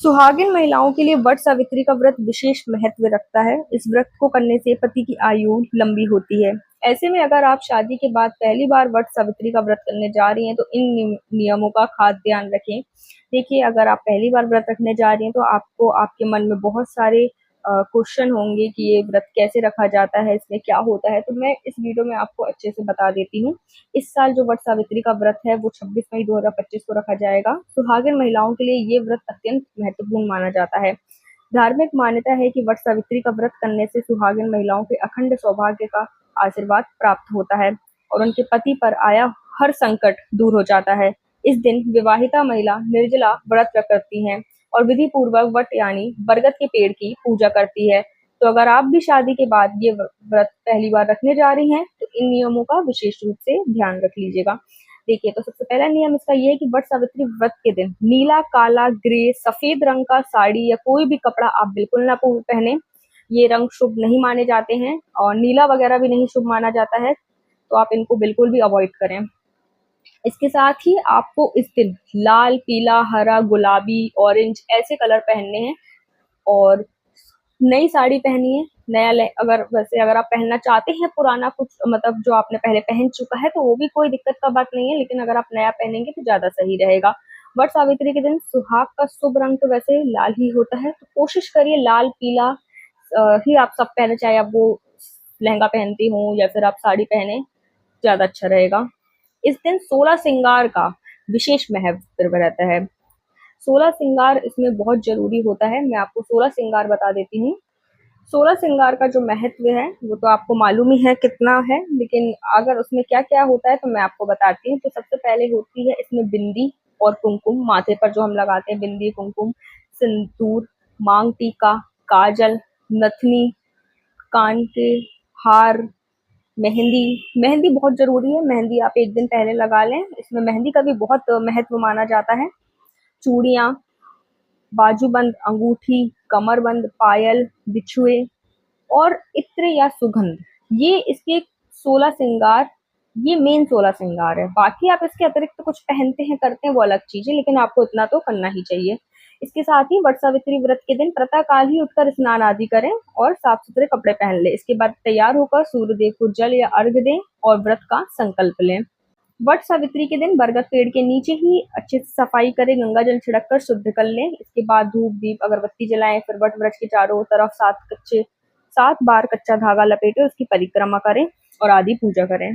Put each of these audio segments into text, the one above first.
सुहागिन महिलाओं के लिए वट सावित्री का व्रत विशेष महत्व रखता है। इस व्रत को करने से पति की आयु लंबी होती है। ऐसे में अगर आप शादी के बाद पहली बार वट सावित्री का व्रत करने जा रही हैं तो इन नियमों का खास ध्यान रखें। देखिए, अगर आप पहली बार व्रत रखने जा रही हैं तो आपको आपके मन में बहुत सारे क्वेश्चन होंगे कि ये व्रत कैसे रखा जाता है, इसमें क्या होता है, तो मैं इस वीडियो में आपको अच्छे से बता देती हूँ। इस साल जो वट सावित्री का व्रत है वो 26 मई 2025 को रखा जाएगा। सुहागिन महिलाओं के लिए ये व्रत अत्यंत महत्वपूर्ण माना जाता है। धार्मिक मान्यता है कि वट सावित्री का व्रत करने से सुहागिन महिलाओं के अखंड सौभाग्य का आशीर्वाद प्राप्त होता है और उनके पति पर आया हर संकट दूर हो जाता है। इस दिन विवाहिता महिला निर्जला व्रत करती हैं और विधि पूर्वक वट यानी बरगद के पेड़ की पूजा करती है। तो अगर आप भी शादी के बाद ये व्रत पहली बार रखने जा रही हैं तो इन नियमों का विशेष रूप से ध्यान रख लीजिएगा। देखिए, तो सबसे पहला नियम इसका ये है कि वट सावित्री व्रत के दिन नीला, काला, ग्रे, सफेद रंग का साड़ी या कोई भी कपड़ा आप बिल्कुल ना पहने। ये रंग शुभ नहीं माने जाते हैं और नीला वगैरह भी नहीं शुभ माना जाता है, तो आप इनको बिल्कुल भी अवॉइड करें। इसके साथ ही आपको इस दिन लाल, पीला, हरा, गुलाबी, ऑरेंज ऐसे कलर पहनने हैं और नई साड़ी पहनी है। अगर आप पहनना चाहते हैं पुराना कुछ मतलब जो आपने पहले पहन चुका है तो वो भी कोई दिक्कत का बात नहीं है, लेकिन अगर आप नया पहनेंगे तो ज्यादा सही रहेगा। वट सावित्री के दिन सुहाग का शुभ रंग तो वैसे लाल ही होता है, तो कोशिश करिए लाल, पीला ही आप सब पहने, चाहे आप वो लहंगा पहनती हो या फिर आप साड़ी पहने, ज्यादा अच्छा रहेगा। इस दिन 16 श्रृंगार का विशेष महत्व रहता है। 16 श्रृंगार इसमें बहुत जरूरी होता है। मैं आपको 16 श्रृंगार बता देती हूँ। 16 श्रृंगार का जो महत्व है वो तो आपको मालूम ही है कितना है, लेकिन अगर उसमें क्या क्या होता है तो मैं आपको बताती हूँ। तो सबसे पहले होती है इसमें बिंदी और कुमकुम, माथे पर जो हम लगाते हैं बिंदी, कुमकुम, सिंदूर, मांग टीका, काजल, नथनी, कान के हार, मेहंदी। मेहंदी बहुत जरूरी है, मेहंदी आप एक दिन पहले लगा लें। इसमें मेहंदी का भी बहुत महत्व माना जाता है। चूड़ियां, बाजूबंद, अंगूठी, कमरबंद, पायल, बिछुए और इत्र या सुगंध, ये इसके 16 श्रृंगार, ये मेन 16 श्रृंगार है। बाकी आप इसके अतिरिक्त कुछ पहनते हैं, करते हैं, वो अलग चीज है, लेकिन आपको इतना तो करना ही चाहिए। इसके साथ ही वट सावित्री व्रत के दिन प्रातः काल ही उठकर स्नान आदि करें और साफ सुथरे कपड़े पहन ले। इसके बाद तैयार होकर सूर्यदेव को जल या अर्घ्य दें और व्रत का संकल्प लें। वट सावित्री के दिन बरगद पेड़ के नीचे ही अच्छे से सफाई करें, गंगा जल छिड़क कर शुद्ध कर लें। इसके बाद धूप, दीप, अगरबत्ती जलाएं, फिर वट वृक्ष के चारों तरफ 7 बार कच्चा धागा लपेटे उसकी परिक्रमा करें और आदि पूजा करें।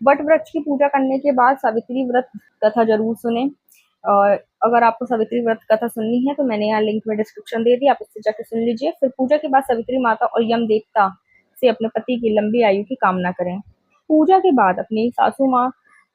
वट वृक्ष की पूजा करने के बाद सावित्री व्रत कथा जरूर सुने। और अगर आपको सावित्री व्रत कथा सुननी है तो मैंने यहाँ लिंक में डिस्क्रिप्शन दे दी, आप इससे जाकर सुन लीजिए। फिर पूजा के बाद सावित्री माता और यम देवता से अपने पति की लंबी आयु की कामना करें। पूजा के बाद अपनी सासू माँ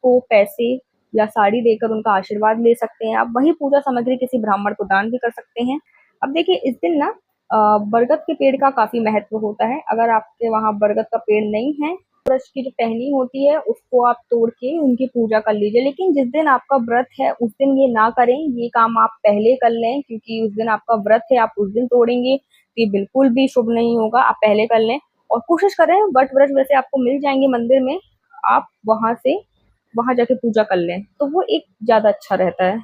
को पैसे या साड़ी देकर उनका आशीर्वाद ले सकते हैं। आप वही पूजा सामग्री किसी ब्राह्मण को दान भी कर सकते हैं। अब देखिए, इस दिन ना बरगद के पेड़ का काफी महत्व होता है। अगर आपके वहां बरगद का पेड़ नहीं है, वृक्ष की जो टहनी होती है उसको आप तोड़ के उनकी पूजा कर लीजिए। लेकिन जिस दिन आपका व्रत है उस दिन ये ना करें, ये काम आप पहले कर लें, क्योंकि उस दिन आपका व्रत है, आप उस दिन तोड़ेंगे तो ये बिल्कुल भी शुभ नहीं होगा। आप पहले कर लें और कोशिश करें, वट वृक्ष वैसे आपको मिल जाएंगे मंदिर में, आप वहां जाके पूजा कर लें तो वो एक ज्यादा अच्छा रहता है।